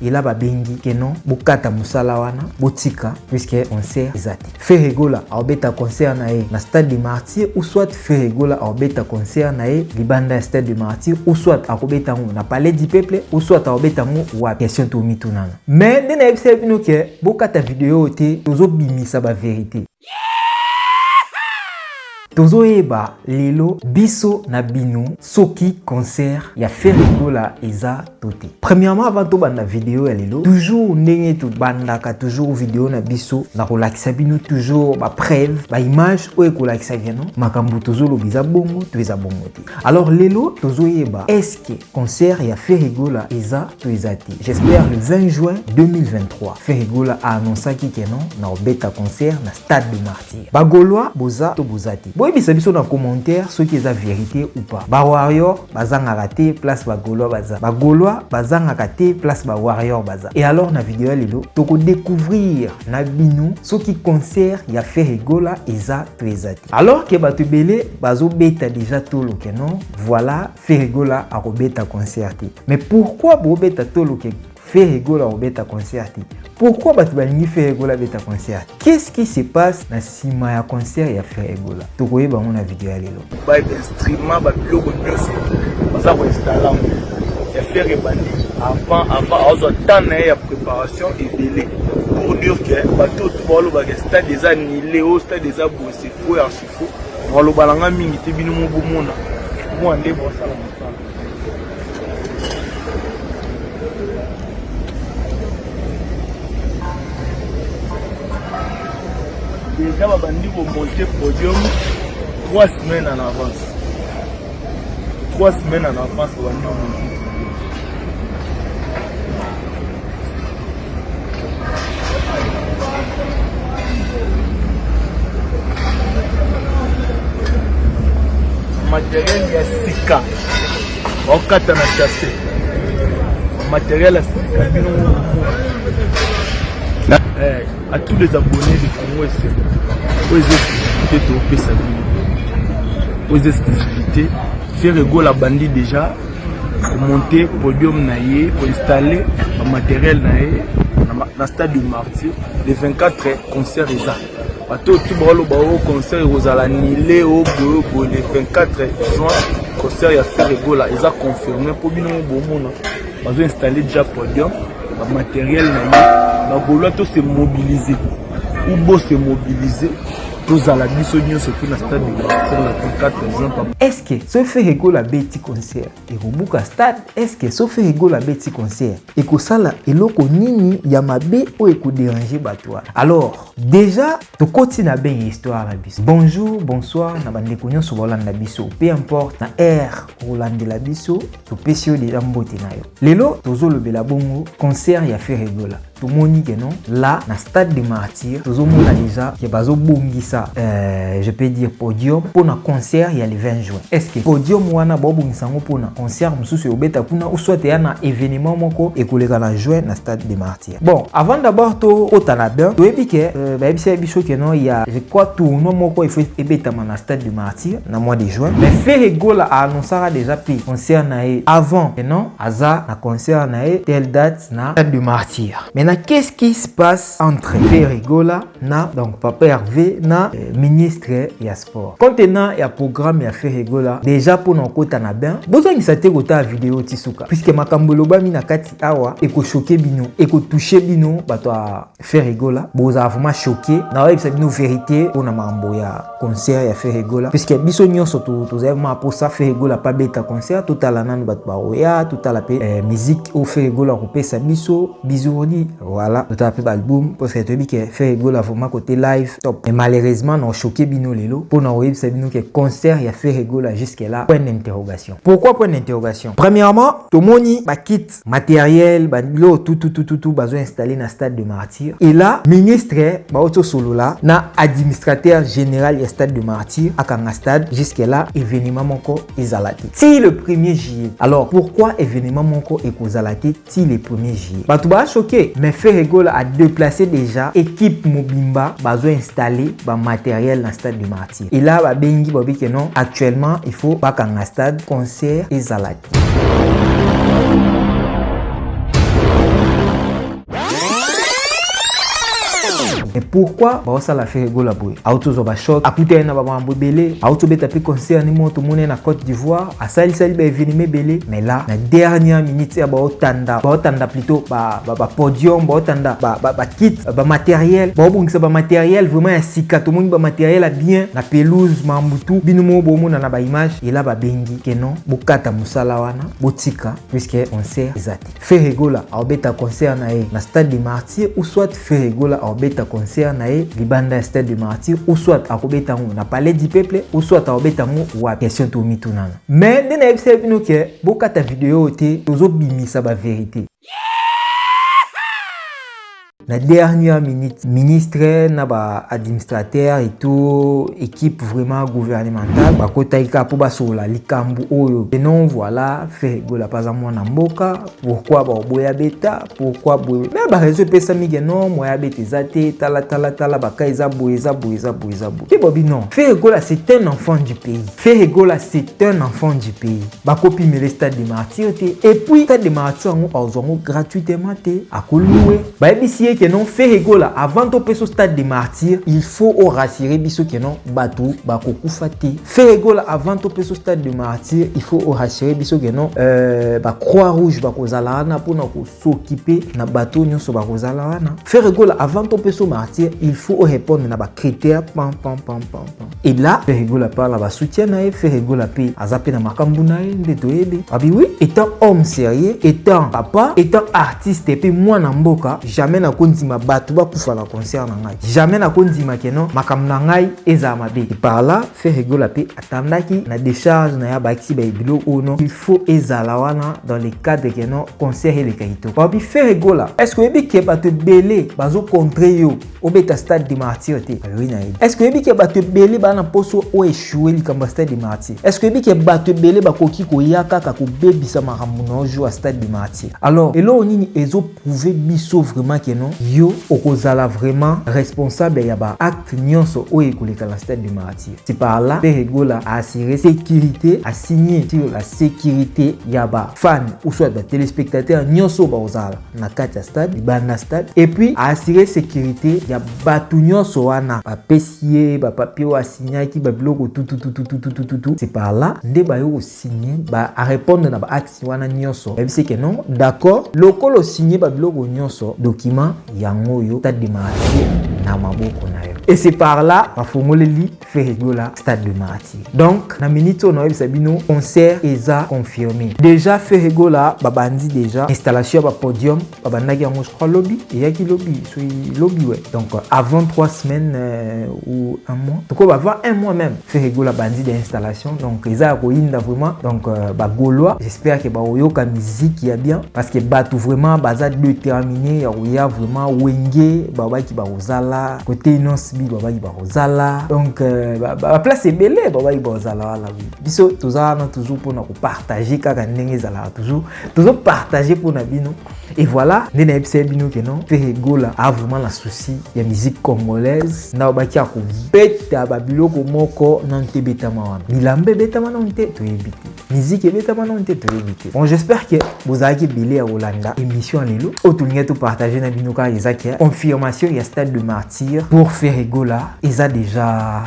Et là, babengi keno bukata musala wana botika puisque concert ezati. Ferregola aobeta concert na e na stade de Martyrs ou soit Ferregola aobeta concert na e libanda stade de Martyrs ou soit akobeta ngo na palais du peuple ou soit aobeta ngo wa question to mitunana. Mais dena ebise bino ke bukata vidéo te tozo bimisa ba vérité. Tozoyeba lelo biso na bino soki concert ya Ferregola eza tote. Premièrement avant to banda vidéo ya lelo toujours ndenge to bandaka toujours vidéo na biso na kolakisa bino toujours ba preuve ba image oyo kolakisa bino makambo tozolo biza bongo to eza bongo te. Alors lelo tozoyeba est-ce que concert ya Ferregola eza to eza te. J'espère le 20 juin 2023 Ferregola a annoncé que non na obeta concert na stade de Martyrs. Ba Gaulois boza to bozati. Bisa biso na commentaire ce qui est la vérité ou pas. Ba warrior bazanga raté place ba Gaulois baza. Ba Gaulois bazanga raté place ba warrior baza. Et alors na vidéo lelo toko découvrir na bino ce qui concert ya Ferregola eza prezati. Alors que ba tebele bazo beta déjà tolo ke non voilà Ferregola a robeta concerté. Mais pourquoi bo beta tolo ke Ferregola obeta concert? Pourquoi batubalingi Ferregola beta concert? Qu'est-ce qui se passe na sima ya concert ya Ferregola? Tokoye bango na vidéo ya lelo. Ba instrument ba biloko nyonso baza ko installer ya faire bandi avant ozo tana ya préparation et délai pour dire que bato to bolo ba stade des annulé au stade des abosé faux archi faux bolo balanga mingi te bino mo bomona mo ande bo sala mosala. Déjà, on va monter podium 3 semaines en avance. 3 semaines en avance, on va monter. Matériel, il y a Sika. On quatre à chasser. Matériel, à tous les abonnés de Congo aux exclusivités aux exclusivités Ferregola bandi déjà pour monter podium naie pour installer le matériel naie dans stade du Martyrs les 24 concerts eza bato tout balo bao concert aux alanilé au bo les 24 juin concert ya Ferregola eza confirmé pour bino bomona bazo installer déjà podium le matériel naie Gaulois to se mobiliser ou beau se mobiliser tous à la mission surtout dans stade de la 24 juin. Est-ce que ce Ferregola beti concert et Rubuka stade est-ce que ce Ferregola beti concert et que ça là eloko nini ya mabe ou eko déranger batwa. Alors déjà to continue na ben histoire la biso. Bonjour, bonsoir na bande konyo so bolanda biso. Peu importe na air Rolande la biso to pesio de mbote na yo. Lelo tozolo bela bongo concert ya Ferregola. Tout le monde que non là na stade de Martyrs tout le monde a déjà que bazo bongisa je peux dire podium pour un concert il y a le 20 juin. Est-ce que podium wana bo bongisa ngo pour un concert mususu obeta kuna ou soit ya na événement moko ekoleka na juin na stade de Martyrs. Bon, avant d'abord to otana bien to ebike ba ebisa biso que non il y a je crois tournoi moko il faut ebeta na stade de Martyrs na mois de juin. Mais Ferregola a annoncé déjà puis concert na avant et non aza na concert na telle date na stade de Martyrs. Maintenant, qu'est-ce qui se passe entre Ferregola na donc Papa Hervé na ministre ya sport? Contenant ya programme ya Ferregola déjà pour nos kota na bien. Bozo ni sate kota vidéo tisuka puisque makambolo ba mina kati awa eko choquer bino eko toucher bino bato a Ferregola boza vraiment choqué na wa bisa bino vérité pour na mambo ya concert ya Ferregola puisque biso nyonso to zema pour ça Ferregola pas beta concert totala nanu bato ba oya totala pe musique au Ferregola ko pesa biso bizurdi. Voilà, tout à fait l'album parce que tu dis que Ferregola vraiment côté live top. Et malheureusement, on choqué bino lelo pour nous web c'est bino que concert il y a Ferregola jusque là point d'interrogation. Pourquoi point d'interrogation? Premièrement, tout moni ba kit matériel ba lo tout bazo installé dans stade de Martyrs. Et là, ministre ba auto solo là na administrateur général du stade de Martyrs à Kanga stade jusque là événement moko ezalati. Si le 1er juillet. Alors pourquoi événement moko ekozalati si le 1er juillet? Ba tout ba choqué. Mais Ferregola a déplacé déjà équipe Mobimba bazo installé ba matériel dans stade du Martyrs. Et là ba bengi ba que non actuellement il faut pas qu'un stade concert et zalati. mais pourquoi baosala faire ego la boye autozo ba choc akuta na ba mambo belé auto beta pe concert ni moto mone na Côte d'Ivoire asali ba événement belé mais là na dernière minute ya baotanda plutôt ba podium baotanda ba kit ba matériel baobungisa ba matériel vraiment ya sika to moni ba matériel a bien na pelouse mambutu binomo bomona na ba image et là ba bengi que non bokata musala wana botika puisque concert ezati faire ego la obeta concert na stade des Martyrs ou soit faire ego la obeta concert na libanda stade des Martyrs ou soit akobeta ngo na palais du peuple ou soit akobeta ngo wa question to mitunana mais ndena ebise bino ke bokata vidéo te tozo bimisa ba vérité. La dernière minute, ministre, na ba administrateur et tout, équipe vraiment gouvernementale, ba kotaika po ba sola likambu oyo. Et non voilà, fait gola pas à moi na mboka, pourquoi ba boya beta, pourquoi boya. Mais ba réseau pesa mige non, moya beta zate, tala ba kaiza boyeza. Et bobi non. Fait gola c'est un enfant du pays. Fait gola c'est un enfant du pays. Ba copie me le stade des Martyrs et puis stade des Martyrs on ozongo gratuitement te akoloué. Ba ebisi que non fait rigola avant de passer au stade des Martyrs il faut rassurer biso que non batou bakoku fati fait rigola avant de passer au stade des Martyrs il faut rassurer biso que non ba croix rouge bakozala na pour na s'occuper na bateau nyonso bakozala wana fait rigola avant de passer au Martyrs il faut répondre na ba critères pam et là fait rigola parle ba soutien na fait rigola pe azape na makambu na ndeto ebe abi oui étant homme sérieux étant papa étant artiste et puis moi na mboka jamais na kondima bato bakufa na concert na ngai jamais na kondima keno makam na ngai eza mabe et par là fait rigola pe atandaki na décharge na ya baksi ba ebilo ono il faut ezala wana dans les cadres keno concert ele kaito papi fait rigola est-ce que ebi ke bato belé bazo contre yo obeta stade des Martyrs te oui na est-ce que ebi ke bato belé bana poso o échouer likamba stade des Martyrs est-ce que ebi ke bato belé bakoki ko yaka ka ko bebisa makambu na jo stade des Martyrs alors elo nini ezo prouver biso vraiment que non yo okozala vraiment responsable ya ba acte nyonso oye koleka la stade des Martyrs c'est par là Perigola a assuré sécurité a signé sur la sécurité ya ba fan ou soit ba téléspectateurs nyonso ba ozala na kati ya stade bana stade et puis a assuré sécurité ya batu nyonso wana ba pesie ba papier a signé ki ba biloko tout c'est par là nde ba yo signé ba a répondre na ba acte wana nyonso même c'est que non d'accord lokolo signé ba biloko nyonso document yango yo stade de Martyrs na maboko na yo et c'est par là bafongoleli fait rigola stade de Martyrs donc na minute on a sabino concert eza confirmé déjà fait rigola babandi déjà installation ba podium babandaki yango je crois lobby et yaki lobby ouais donc avant 3 semaines ou un mois donc avant un mois même fait rigola bandi d'installation donc eza ko inda vraiment donc ba gaulois j'espère que ba oyoka musique ya bien parce que batu vraiment baza déterminé ya vraiment wenge babaki ba ozala côté inonce bi babaki ba ozala donc ba place belé babaki ba ozala wala biso tozana toujours pour na partager kaka ndenge zala toujours partager pour na bino et voilà ndena episode bino que non fait rigola a vraiment la souci ya musique congolaise na babaki ko beta ba biloko moko na ntebetama wana milambe betama na nte to ebite musique betama na nte to ebite bon j'espère que vous avez belé à Olanda émission lelo otulinga to partager na bino ka ezaki confirmation il y a stade de Martyrs pour faire rigola eza déjà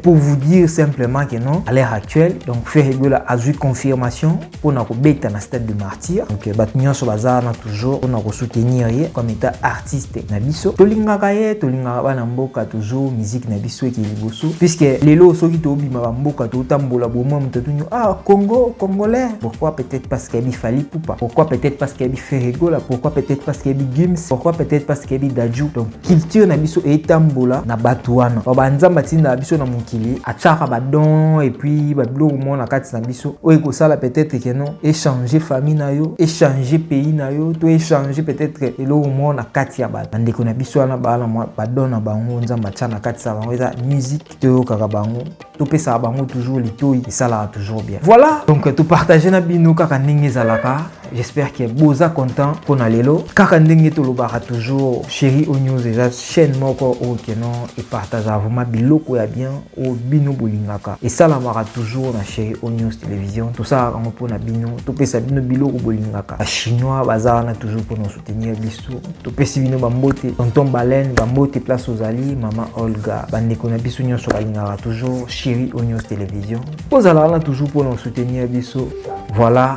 pour vous dire simplement que non à l'heure actuelle donc faire rigola a eu confirmation pour na ko beta na stade de Martyrs donc batunion sur bazar na toujours on a ko soutenir comme état artiste na biso tolinga bana mboka toujours musique na biso ki liboso puisque lelo soki to bima ba mboka to tambola bomo mtetunyo Congo congolais pourquoi peut-être parce qu'il y a Fally Ipupa pourquoi peut-être parce qu'il y a fait rigola pourquoi peut-être parce qu'il y a Gims pourquoi peut-être parce qu'il y a Dadju donc culture na biso et tambola na batuana banzamba tinda biso na mukili achaka badon et puis ba biloko mo na kati na biso o ekosala peut-être que non échanger famille na yo échanger pays na yo to échanger peut-être eloko mo na kati ya ba ndeko na biso na bala badon na bango nzamba tchana kati sa bango eza musique to kaka bango to pesa bango toujours litoi et ça là toujours bien voilà donc to partager na bino kaka ndenge zalaka j'espère que boza content pour lelo kaka ndenge tolobaka toujours Chéri O News eza chaîne moko o keno et partage vraiment biloko ya bien o bino bolingaka et ça la mara toujours na Chéri O News télévision tout ça on pour na bino to pesa bino biloko bolingaka ba chinois bazala na toujours pour nous soutenir biso to pesa bino bambote tonton Baleine bambote place aux ali maman Olga bandeko na biso nyonso balingaka toujours Chéri O News télévision pozala na toujours pour nous soutenir biso voilà.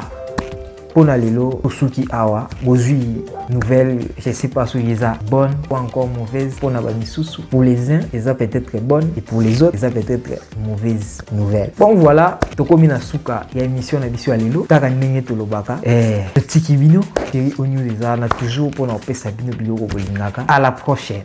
Pour lelo Osuki Awa, Bozui, nouvelle, je sais pas si ils sont bonnes ou encore mauvaises. Pour Nabamisusu, pour les uns, ils sont peut-être bonnes et pour les autres, ils sont peut-être mauvaises nouvelles. Bon voilà, Tokomi Nasuka, il y a une émission Nabisu Alelo, Takanenge Tolobaka, Tiki Bino, Chéri O News, ils sont toujours pour nous faire Sabino Biloko Bolingaka. À la prochaine.